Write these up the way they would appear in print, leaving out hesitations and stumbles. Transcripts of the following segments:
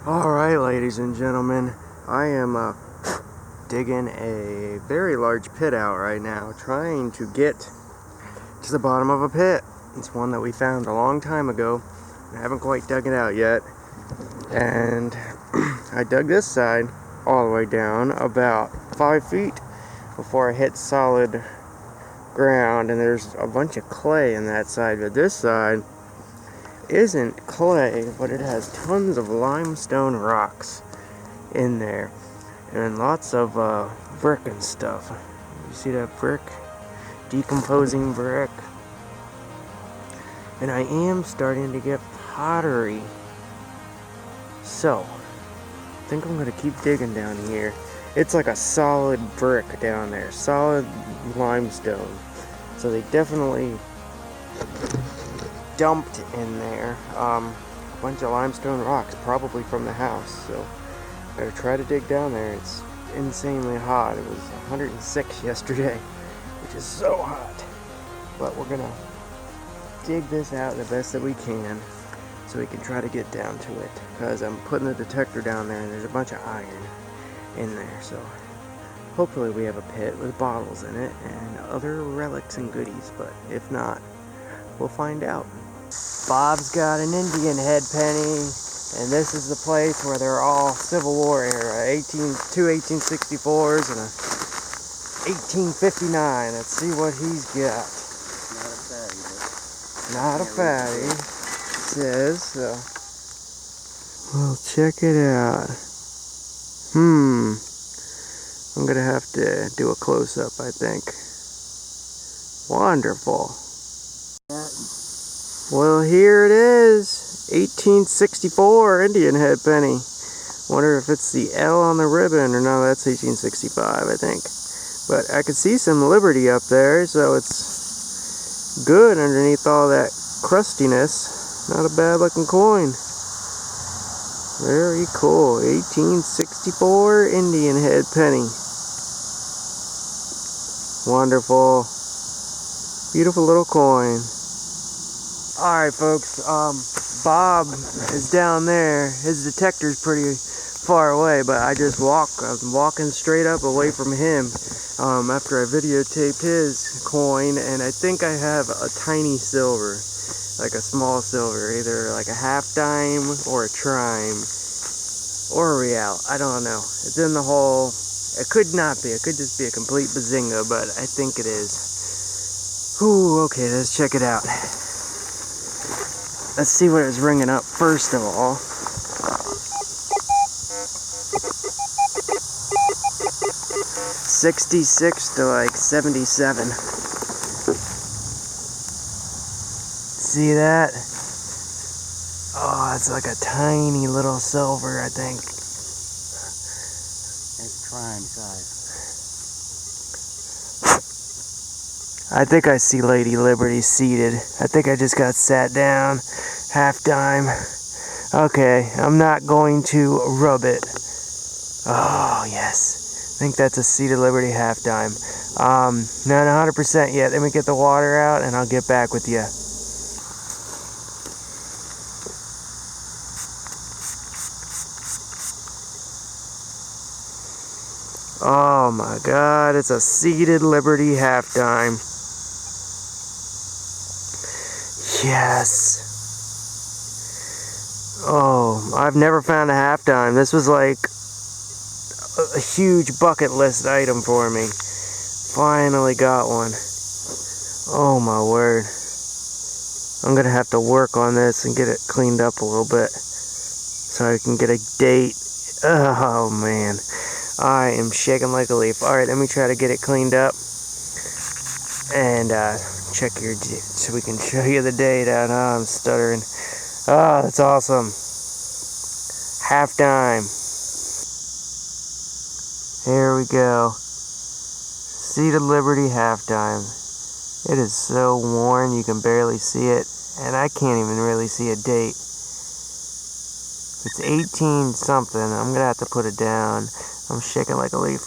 Alright, ladies and gentlemen, I am digging a very large pit out right now, trying to get to the bottom of a pit. It's one that we found a long time ago. I haven't quite dug it out yet. And I dug this side all the way down about 5 feet before I hit solid ground, and there's a bunch of clay in that side, but this side isn't clay, but it has tons of limestone rocks in there and lots of brick and stuff. You see that brick? Decomposing brick. And I am starting to get pottery. So I think I'm gonna keep digging down here. It's like a solid brick down there, solid limestone. So they definitely dumped in there a bunch of limestone rocks, probably from the house. So gotta try to dig down there. It's insanely hot. It was 106 yesterday, which is so hot. But we're gonna dig this out the best that we can so we can try to get down to it, because I'm putting the detector down there and there's a bunch of iron in there. So hopefully we have a pit with bottles in it and other relics and goodies, but if not, we'll find out. Bob's got an Indian head penny, and this is the place where they're all Civil War era. Two 1864s and a 1859. Let's see what he's got. Not a fatty, it says. So well, check it out. I'm gonna have to do a close-up, I think. Wonderful. Well, here it is. 1864 Indian head penny. Wonder if it's the L on the ribbon, or no, that's 1865, I think. But I could see some Liberty up there, so it's good underneath all that crustiness. Not a bad looking coin. Very cool. 1864 Indian head penny. Wonderful. Beautiful little coin. Alright folks, Bob is down there. His detector's pretty far away, but I was walking straight up away from him after I videotaped his coin, and I think I have a tiny silver, like a small silver, either like a half dime or a trime or a real. I don't know. It's in the hole. It could not be. It could just be a complete bazinga, but I think it is. Ooh, okay, let's check it out. Let's see what it's ringing up first of all. 66 to like 77. See that? Oh, it's like a tiny little silver, I think. It's prime size. I think I see Lady Liberty seated. I think I just got sat down. Half dime. Okay, I'm not going to rub it. Oh, yes. I think that's a seated Liberty half dime. Not 100% yet. Let me get the water out and I'll get back with you. Oh my God, it's a seated Liberty half dime. Yes. Oh, I've never found a half dime. This was like a huge bucket list item for me. Finally got one. Oh my word. I'm gonna have to work on this and get it cleaned up a little bit so I can get a date. Oh man. I am shaking like a leaf. Alright, let me try to get it cleaned up and check your so we can show you the date out. Oh, I'm stuttering. Oh, that's awesome. Half dime. Here we go. Seated Liberty half dime. It is so worn you can barely see it, and I can't even really see a date. It's 18 something. I'm gonna have to put it down. I'm shaking like a leaf.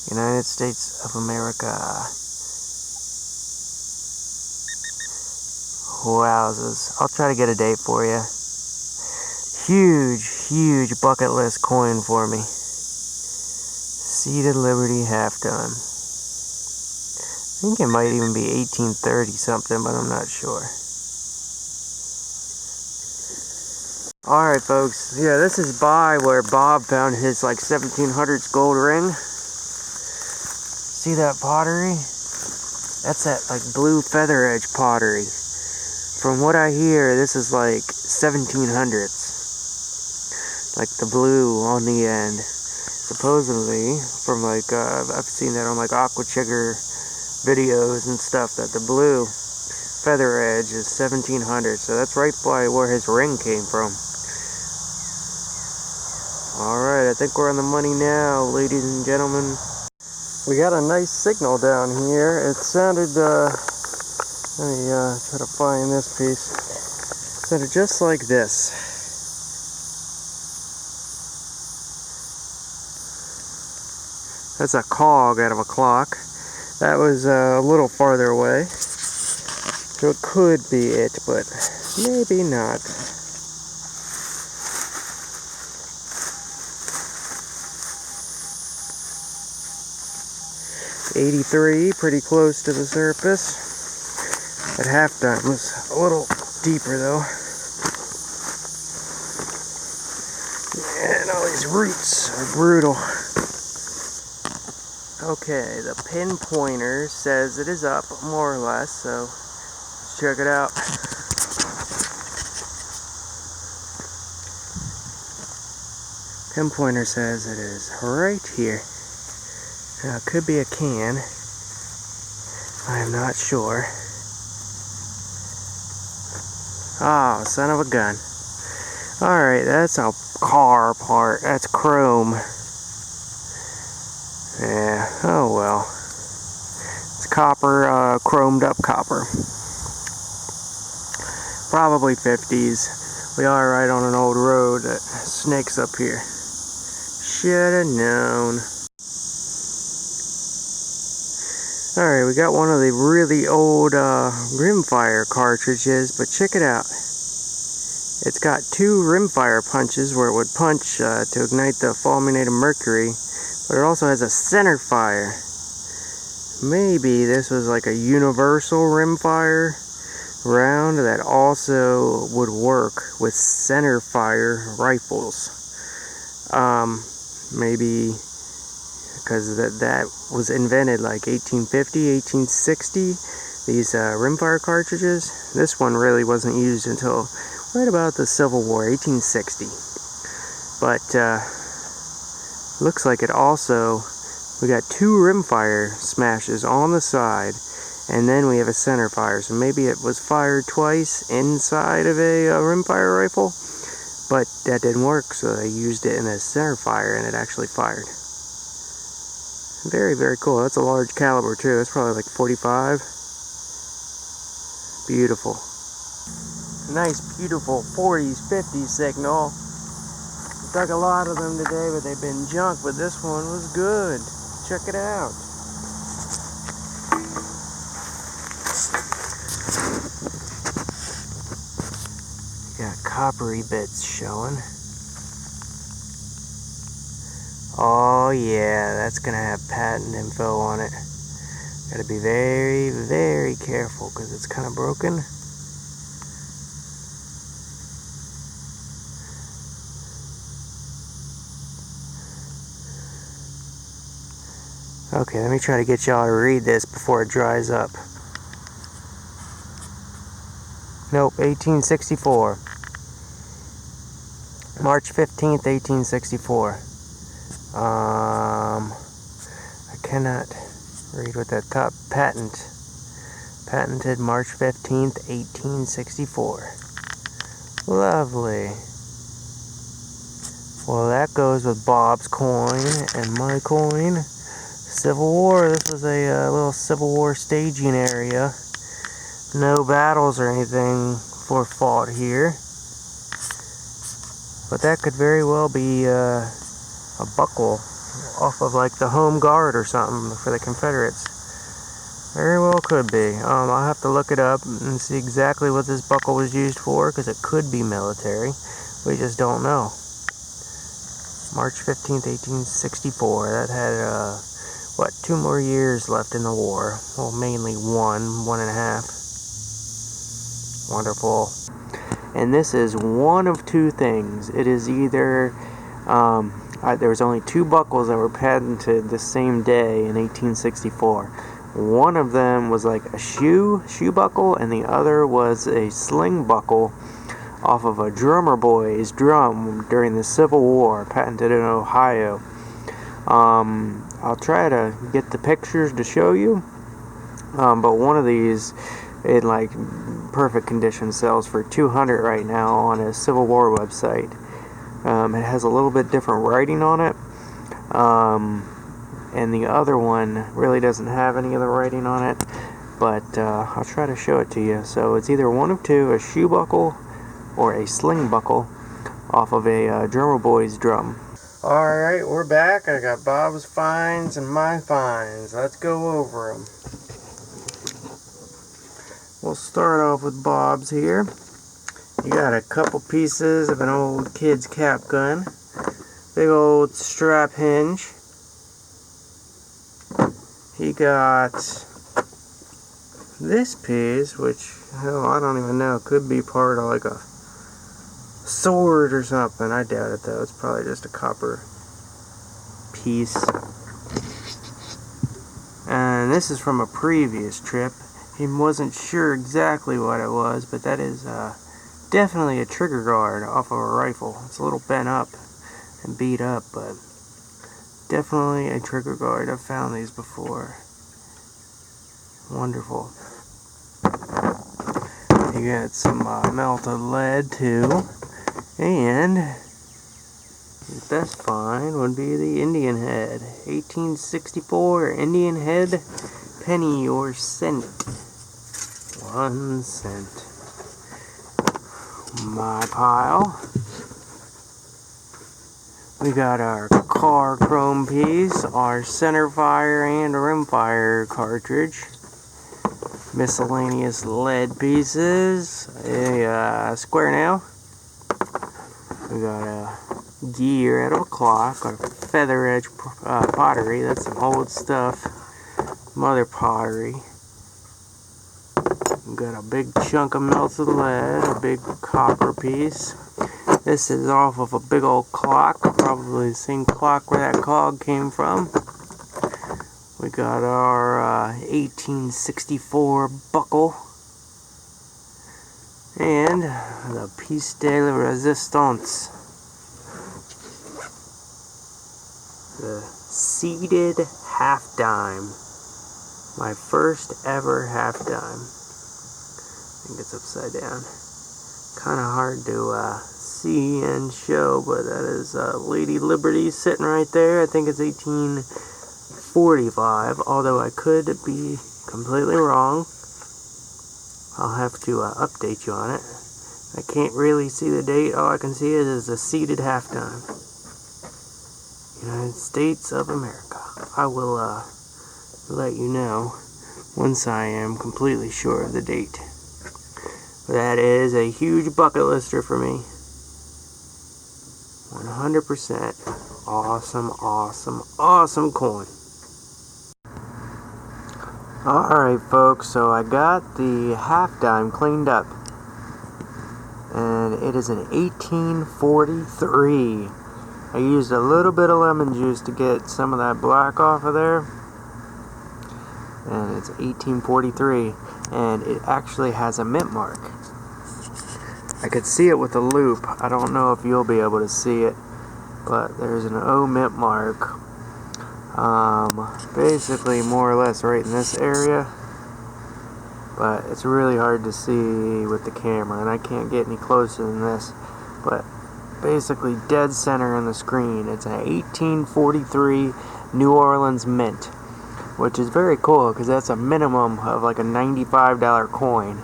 United States of America. Wowzers. I'll try to get a date for you. Huge bucket list coin for me. Seated Liberty halftime. I think it might even be 1830 something, but I'm not sure. Alright folks, yeah, this is by where Bob found his like 1700s gold ring. See that pottery? That's that like blue feather edge pottery. From what I hear, this is like 1700s. Like the blue on the end. Supposedly, from like, I've seen that on like aqua chigger videos and stuff, that the blue feather edge is 1700. So that's right by where his ring came from. Alright, I think we're on the money now, ladies and gentlemen. We got a nice signal down here. It sounded, let me try to find this piece. It sounded just like this. That's a cog out of a clock. That was a little farther away. So it could be it, but maybe not. '83, pretty close to the surface. At halftime was a little deeper though. And all these roots are brutal. Okay, the pinpointer says it is up, more or less, so let's check it out. Pinpointer says it is right here. Now, it could be a can. I am not sure. Oh, son of a gun. Alright, that's a car part. That's chrome. Yeah, oh well. It's copper, chromed up copper. Probably 50s. We are right on an old road that snakes up here. Shoulda known. Alright, we got one of the really old rimfire cartridges, but check it out. It's got 2 rimfire punches where it would punch to ignite the fulminated mercury. But it also has a center fire. Maybe this was like a universal rimfire round that also would work with center fire rifles. Maybe because that was invented like 1850, 1860. These rimfire cartridges. This one really wasn't used until right about the Civil War, 1860. But looks like it also, we got 2 rimfire smashes on the side, and then we have a center fire. So maybe it was fired twice inside of a rimfire rifle, but that didn't work, so they used it in a center fire, and it actually fired. Very, very cool. That's a large caliber too. It's probably like 45. Beautiful. Nice, beautiful 40s, 50s signal. Dug a lot of them today, but they've been junk, but this one was good. Check it out. Got coppery bits showing. Oh yeah, that's gonna have patent info on it. Gotta be very, very careful because it's kind of broken. Okay, let me try to get y'all to read this before it dries up. Nope, 1864. March 15th, 1864. I cannot read what that top patent. Patented March 15th, 1864. Lovely. Well, that goes with Bob's coin and my coin. Civil War. This was a little Civil War staging area. No battles or anything were fought here. But that could very well be a buckle off of like the Home Guard or something for the Confederates. Very well could be. I'll have to look it up and see exactly what this buckle was used for, because it could be military. We just don't know. March 15th, 1864. That had, 2 more years left in the war. Well, mainly 1.5. Wonderful. And this is one of two things. It is either, there was only 2 buckles that were patented the same day in 1864. One of them was like a shoe buckle, and the other was a sling buckle off of a drummer boy's drum during the Civil War, patented in Ohio. I'll try to get the pictures to show you, but one of these in like perfect condition sells for $200 right now on a Civil War website. It has a little bit different writing on it, and the other one really doesn't have any of the writing on it, but I'll try to show it to you. So it's either one of two, a shoe buckle or a sling buckle off of a drummer boy's drum. Alright, we're back. I got Bob's finds and my finds. Let's go over them. We'll start off with Bob's here. You got a couple pieces of an old kid's cap gun. Big old strap hinge. He got this piece, which, hell, I don't even know, could be part of like a sword or something. I doubt it though. It's probably just a copper piece. And this is from a previous trip. He wasn't sure exactly what it was, but that is definitely a trigger guard off of a rifle. It's a little bent up and beat up, but definitely a trigger guard. I've found these before. Wonderful. You got some melted lead too, and his best find would be the Indian head. 1864 Indian head, penny or cent. 1 cent. My pile. We got our car chrome piece, our center fire and rim fire cartridge, miscellaneous lead pieces, a square nail. We got a gear out of a clock, a feather edge pottery. That's some old stuff. Mother pottery. We got a big chunk of melted lead, a big copper piece. This is off of a big old clock, probably the same clock where that cog came from. We got our 1864 buckle. And the piece de resistance. The seeded half dime. My first ever half dime. I think it's upside down. Kind of hard to see and show, but that is Lady Liberty sitting right there. I think it's 1845, although I could be completely wrong. I'll have to update you on it. I can't really see the date. All I can see is a seeded half dime. United States of America. I will let you know once I am completely sure of the date. That is a huge bucket lister for me. 100% awesome, awesome, awesome coin. Alright folks, so I got the half dime cleaned up. And it is an 1843. I used a little bit of lemon juice to get some of that black off of there. And it's 1843. And it actually has a mint mark. I could see it with the loop. I don't know if you'll be able to see it, but there's an O mint mark. Basically more or less right in this area, but it's really hard to see with the camera, and I can't get any closer than this, but basically dead center in the screen. It's an 1843 New Orleans mint, which is very cool because that's a minimum of like a $95 coin.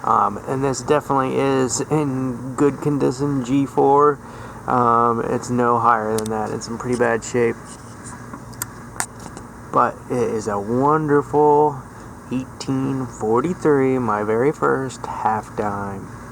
And this definitely is in good condition, G4. It's no higher than that. It's in pretty bad shape. But it is a wonderful 1843, my very first half dime.